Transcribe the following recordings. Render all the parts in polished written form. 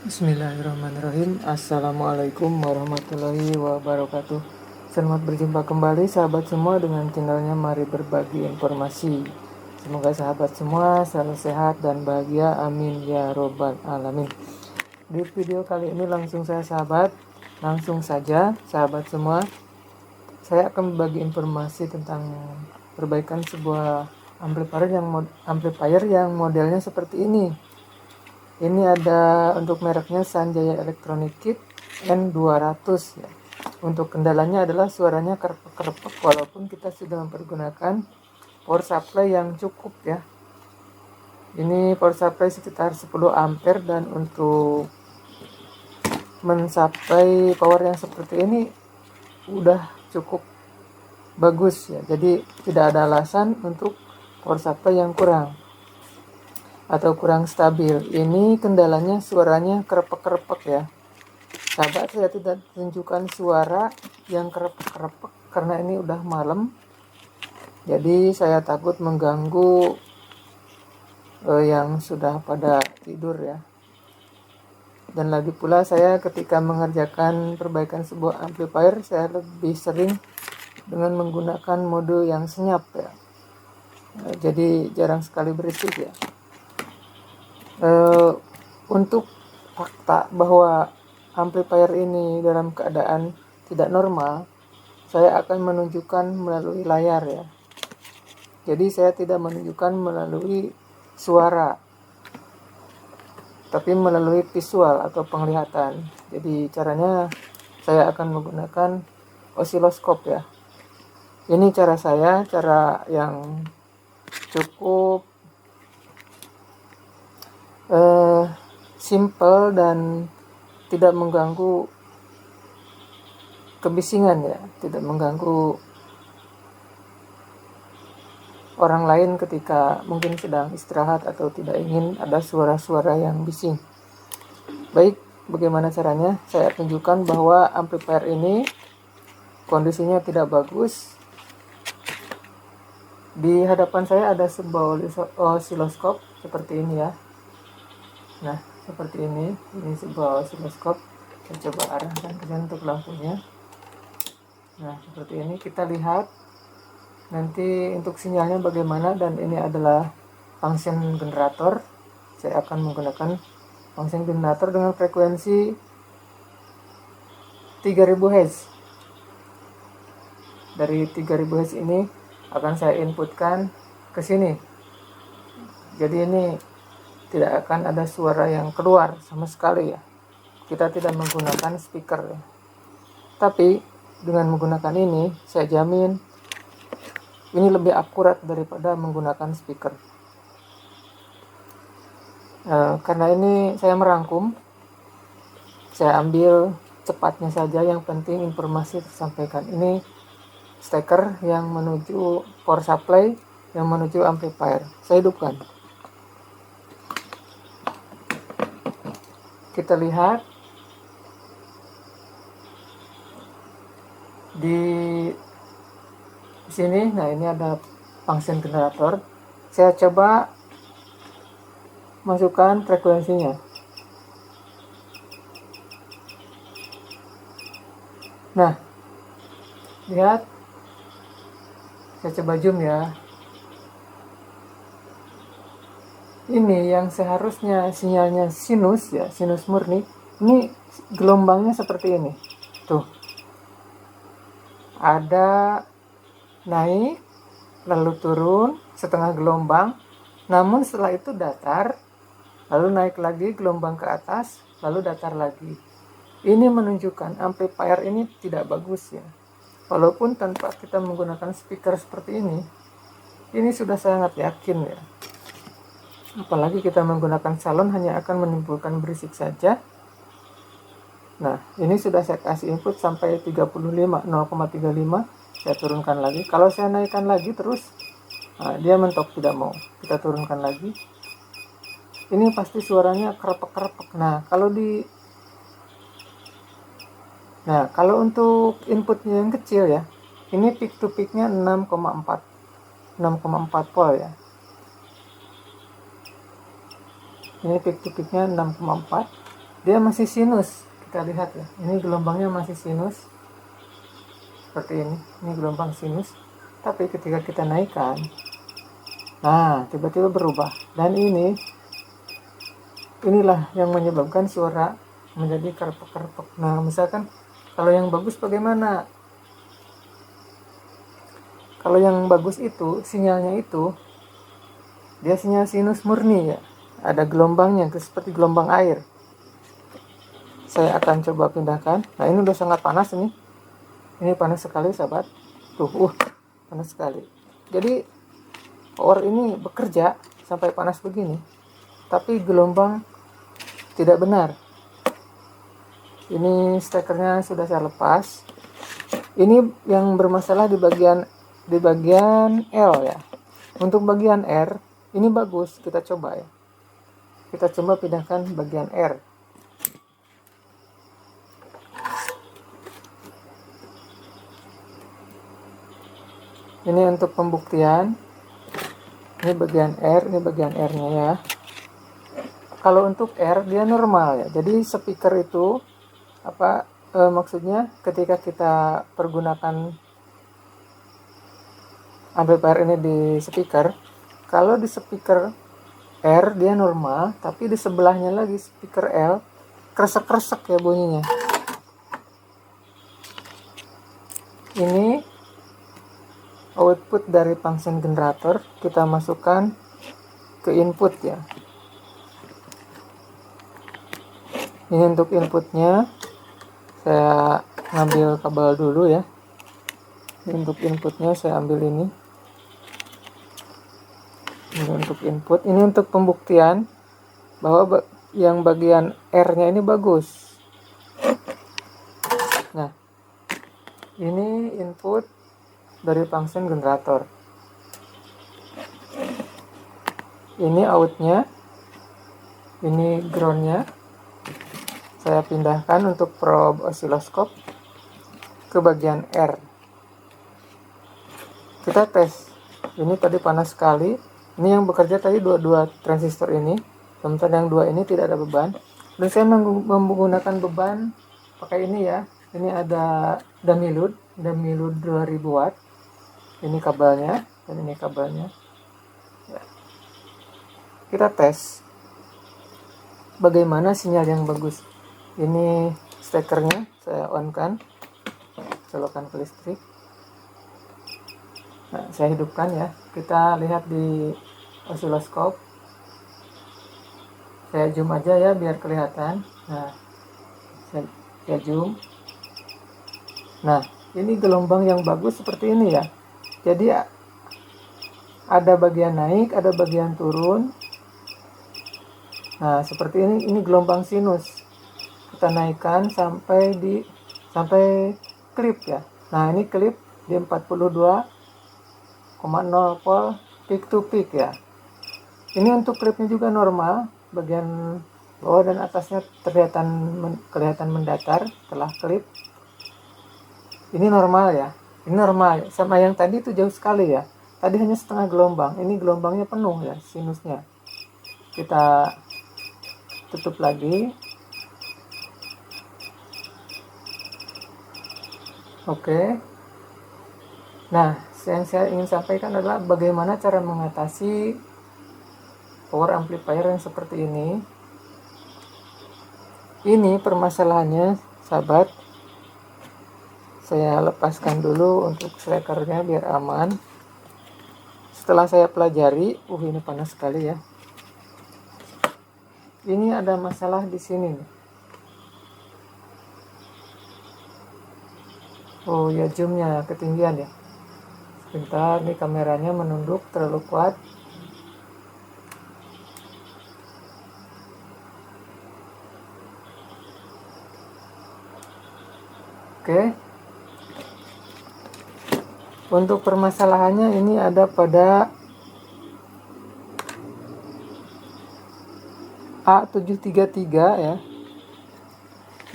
Bismillahirrahmanirrahim. Assalamualaikum warahmatullahi wabarakatuh. Selamat berjumpa kembali sahabat semua dengan channelnya Mari Berbagi Informasi. Semoga sahabat semua selalu sehat dan bahagia, amin ya robbal alamin. Di video kali ini langsung saja sahabat semua, saya akan berbagi informasi tentang perbaikan sebuah amplifier yang modelnya seperti ini. Ini ada untuk mereknya Sanjaya Electronic Kit N200 ya. Untuk kendalanya adalah suaranya kerepek-kerepek walaupun kita sudah mempergunakan power supply yang cukup ya. Ini power supply sekitar 10 ampere dan untuk mensupply power yang seperti ini udah cukup bagus ya. Jadi tidak ada alasan untuk power supply yang kurang atau kurang stabil. Ini kendalanya suaranya kerepek-kerepek ya. Sahabat, saya tidak tunjukkan suara yang kerepek-kerepek karena ini udah malam. Jadi saya takut mengganggu yang sudah pada tidur ya. Dan lagi pula saya ketika mengerjakan perbaikan sebuah amplifier, saya lebih sering dengan menggunakan mode yang senyap ya. Jadi jarang sekali berisik ya. Untuk fakta bahwa amplifier ini dalam keadaan tidak normal, saya akan menunjukkan melalui layar ya. Jadi saya tidak menunjukkan melalui suara, tapi melalui visual atau penglihatan. Jadi caranya saya akan menggunakan osiloskop ya. Ini cara saya, cara yang cukup simple dan tidak mengganggu kebisingan ya, tidak mengganggu orang lain ketika mungkin sedang istirahat atau tidak ingin ada suara-suara yang bising. Baik, bagaimana caranya? Saya tunjukkan bahwa amplifier ini kondisinya tidak bagus. Di hadapan saya ada sebuah osiloskop seperti ini ya. Nah, seperti ini sebuah osiloskop. Saya coba arahkan ke sana untuk lampunya. Nah, seperti ini kita lihat nanti untuk sinyalnya bagaimana, dan ini adalah function generator. Saya akan menggunakan function generator dengan frekuensi 3000 Hz. Dari 3000 Hz ini akan saya inputkan ke sini. Jadi ini tidak akan ada suara yang keluar sama sekali ya. Kita tidak menggunakan speaker ya. Tapi dengan menggunakan ini, saya jamin ini lebih akurat daripada menggunakan speaker. Karena ini saya merangkum, saya ambil cepatnya saja, yang penting informasi tersampaikan. Ini steker yang menuju power supply, yang menuju amplifier. Saya hidupkan. Kita lihat di sini. Nah, ini ada function generator. Saya coba masukkan frekuensinya. Nah, lihat, saya coba zoom ya. Ini yang seharusnya sinyalnya sinus ya, sinus murni, ini gelombangnya seperti ini. Tuh, ada naik lalu turun setengah gelombang, namun setelah itu datar, lalu naik lagi gelombang ke atas, lalu datar lagi. Ini menunjukkan amplifier ini tidak bagus ya. Walaupun tanpa kita menggunakan speaker seperti ini sudah sangat yakin ya. Apalagi kita menggunakan salon, hanya akan menimbulkan berisik saja. Nah, ini sudah saya kasih input sampai 0,35. Saya turunkan lagi. Kalau saya naikkan lagi terus, nah, dia mentok, tidak mau. Kita turunkan lagi. Ini pasti suaranya kerepek-kerepek. Nah, kalau untuk inputnya yang kecil ya, ini peak to peaknya 6,4 volt ya. Ini peak to peaknya 6,4. dia masih sinus. Kita lihat ya, ini gelombangnya masih sinus seperti ini gelombang sinus. Tapi ketika kita naikkan, nah tiba-tiba berubah, dan inilah yang menyebabkan suara menjadi kerpek-kerpek. Nah misalkan kalau yang bagus bagaimana? Kalau yang bagus itu sinyalnya itu dia sinyal sinus murni ya, ada gelombangnya seperti gelombang air. Saya akan coba pindahkan. Nah ini udah sangat panas ini panas sekali sahabat. Tuh panas sekali. Jadi power ini bekerja sampai panas begini, tapi gelombang tidak benar. Ini stekernya sudah saya lepas. Ini yang bermasalah di bagian L ya. Untuk bagian R ini bagus, kita coba ya. Kita coba pindahkan bagian R. Ini untuk pembuktian. Ini bagian R, ini bagian R-nya ya. Kalau untuk R dia normal ya. Jadi speaker itu maksudnya ketika kita pergunakan amplifier ini di speaker, kalau di speaker R dia normal, tapi di sebelahnya lagi speaker L kresek-kresek ya bunyinya. Ini output dari function generator, kita masukkan ke input ya. Ini untuk inputnya, saya ngambil kabel dulu ya. Ini untuk inputnya saya ambil ini. Ini untuk input, ini untuk pembuktian bahwa yang bagian R-nya ini bagus. Nah, ini input dari function generator. Ini outnya, ini groundnya. Saya pindahkan untuk probe osiloskop ke bagian R. Kita tes. Ini tadi panas sekali. Ini yang bekerja tadi dua transistor ini. Sementara yang dua ini tidak ada beban. Dan saya menggunakan beban pakai ini ya. Ini ada Damilud 2000 watt. Ini kabelnya dan ini kabelnya. Ya. Kita tes bagaimana sinyal yang bagus. Ini stekernya saya on-kan, colokan ke listrik. Nah, saya hidupkan ya. Kita lihat di osiloskop. Saya zoom aja ya biar kelihatan. Nah, saya zoom. Nah, ini gelombang yang bagus seperti ini ya. Jadi ada bagian naik, ada bagian turun. Nah, seperti ini gelombang sinus. Kita naikkan sampai klip ya. Nah, ini klip di 42,0 volt peak to peak ya. Ini untuk klipnya juga normal, bagian bawah dan atasnya kelihatan mendatar setelah klip. Ini normal ya. Ini normal, sama yang tadi itu jauh sekali ya. Tadi hanya setengah gelombang, ini gelombangnya penuh ya sinusnya. Kita tutup lagi. Oke. Nah, yang saya ingin sampaikan adalah bagaimana cara mengatasi power amplifier yang seperti ini. Ini permasalahannya, sahabat. Saya lepaskan dulu untuk strikernya biar aman. Setelah saya pelajari, ini panas sekali ya. Ini ada masalah di sini nih. Oh ya, zoomnya ketinggian ya. Sebentar, nih kameranya menunduk terlalu kuat. Oke. Untuk permasalahannya ini ada pada A733 ya.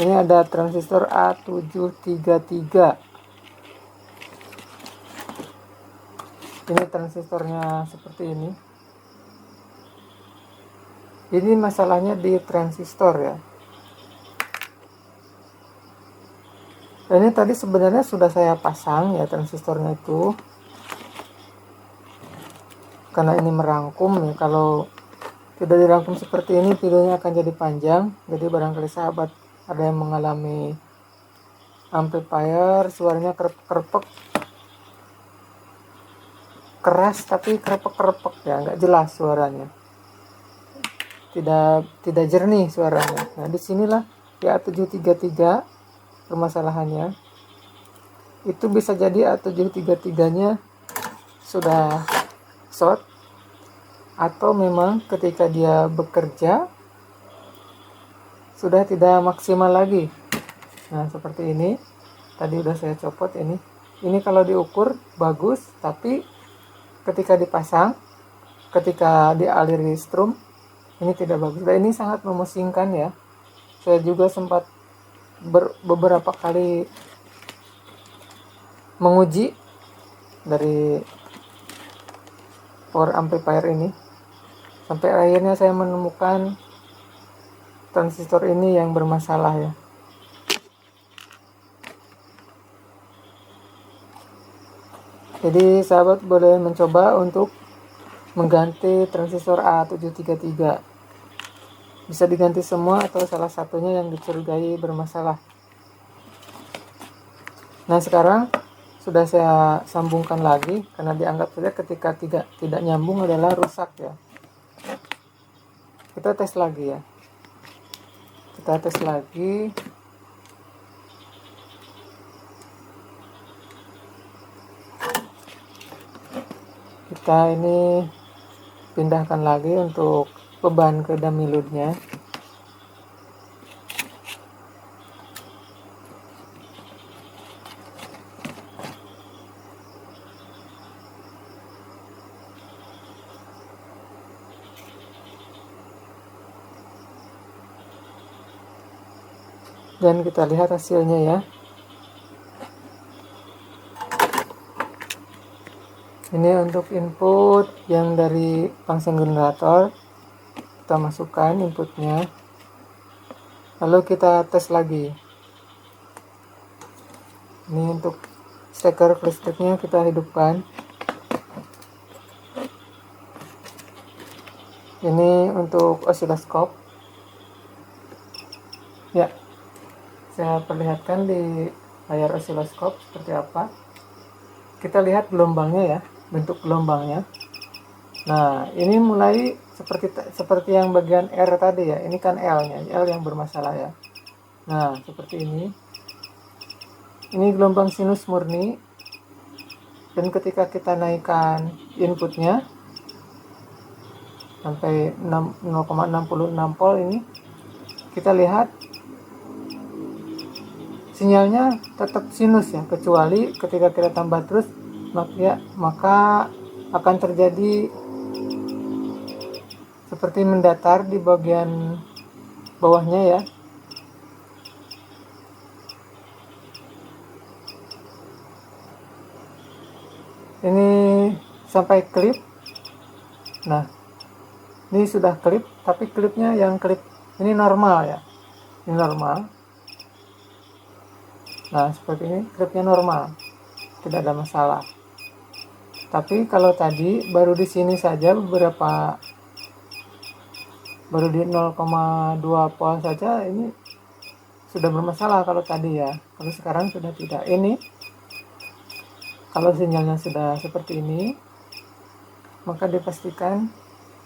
Ini ada transistor A733. Ini transistornya seperti ini. Ini masalahnya di transistor ya. Dan ini tadi sebenarnya sudah saya pasang ya transistornya itu, karena ini merangkum ya. Kalau tidak dirangkum seperti ini videonya akan jadi panjang, jadi barangkali sahabat ada yang mengalami amplifier suaranya kerepek keras tapi kerepek ya, nggak jelas suaranya, tidak jernih suaranya. Nah disinilah di A733 permasalahannya. Itu bisa jadi A733-nya sudah short, atau memang ketika dia bekerja sudah tidak maksimal lagi. Nah seperti ini tadi udah saya copot. Ini kalau diukur bagus, tapi ketika dipasang, ketika dialiri strum, ini tidak bagus. Dan ini sangat memusingkan ya. Saya juga sempat beberapa kali menguji dari power amplifier ini, sampai akhirnya saya menemukan transistor ini yang bermasalah ya. Jadi sahabat boleh mencoba untuk mengganti transistor A733. Bisa diganti semua atau salah satunya yang dicurigai bermasalah. Nah sekarang sudah saya sambungkan lagi, karena dianggap saja ketika tidak nyambung adalah rusak ya. Kita tes lagi ya. Kita tes lagi. Kita ini pindahkan lagi untuk beban ke dummy load-nya. Dan kita lihat hasilnya ya. Ini untuk input yang dari function generator, kita masukkan inputnya, lalu kita tes lagi. Ini untuk steker listriknya kita hidupkan. Ini untuk osiloskop ya, saya perlihatkan di layar osiloskop seperti apa. Kita lihat gelombangnya ya, bentuk gelombangnya. Nah ini mulai seperti yang bagian R tadi ya. Ini kan L-nya, L yang bermasalah ya. Nah seperti ini gelombang sinus murni. Dan ketika kita naikkan inputnya sampai 0,66 volt, ini kita lihat sinyalnya tetap sinus ya, kecuali ketika kita tambah terus maka akan terjadi seperti mendatar di bagian bawahnya ya. Ini sampai klip. Nah ini sudah klip, tapi klipnya yang klip ini normal ya, ini normal. Nah seperti ini klipnya normal, tidak ada masalah. Tapi kalau tadi baru di sini saja baru di 0,2 volt saja, ini sudah bermasalah kalau tadi ya. Kalau sekarang sudah tidak. Ini kalau sinyalnya sudah seperti ini, maka dipastikan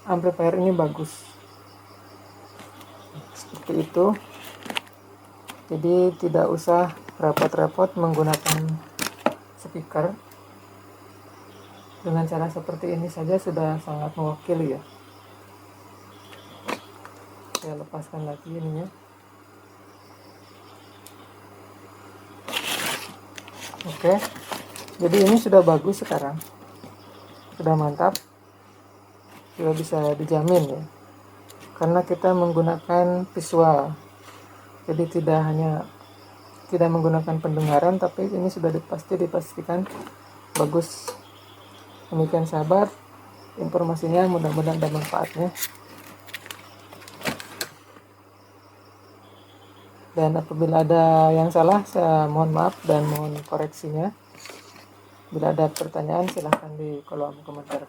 amplifier ini bagus. Seperti itu. Jadi tidak usah repot-repot menggunakan speaker. Dengan cara seperti ini saja sudah sangat mewakili ya. Saya lepaskan lagi ininya. Oke. Jadi ini sudah bagus sekarang. Sudah mantap. Sudah bisa dijamin ya. Karena kita menggunakan visual. Jadi tidak menggunakan pendengaran, tapi ini sudah dipastikan bagus. Demikian sahabat, informasinya mudah-mudahan ada manfaatnya. Dan apabila ada yang salah, saya mohon maaf dan mohon koreksinya. Bila ada pertanyaan, silahkan di kolom komentar.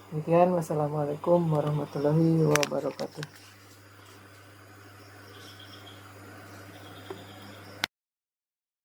Demikian, wassalamualaikum warahmatullahi wabarakatuh.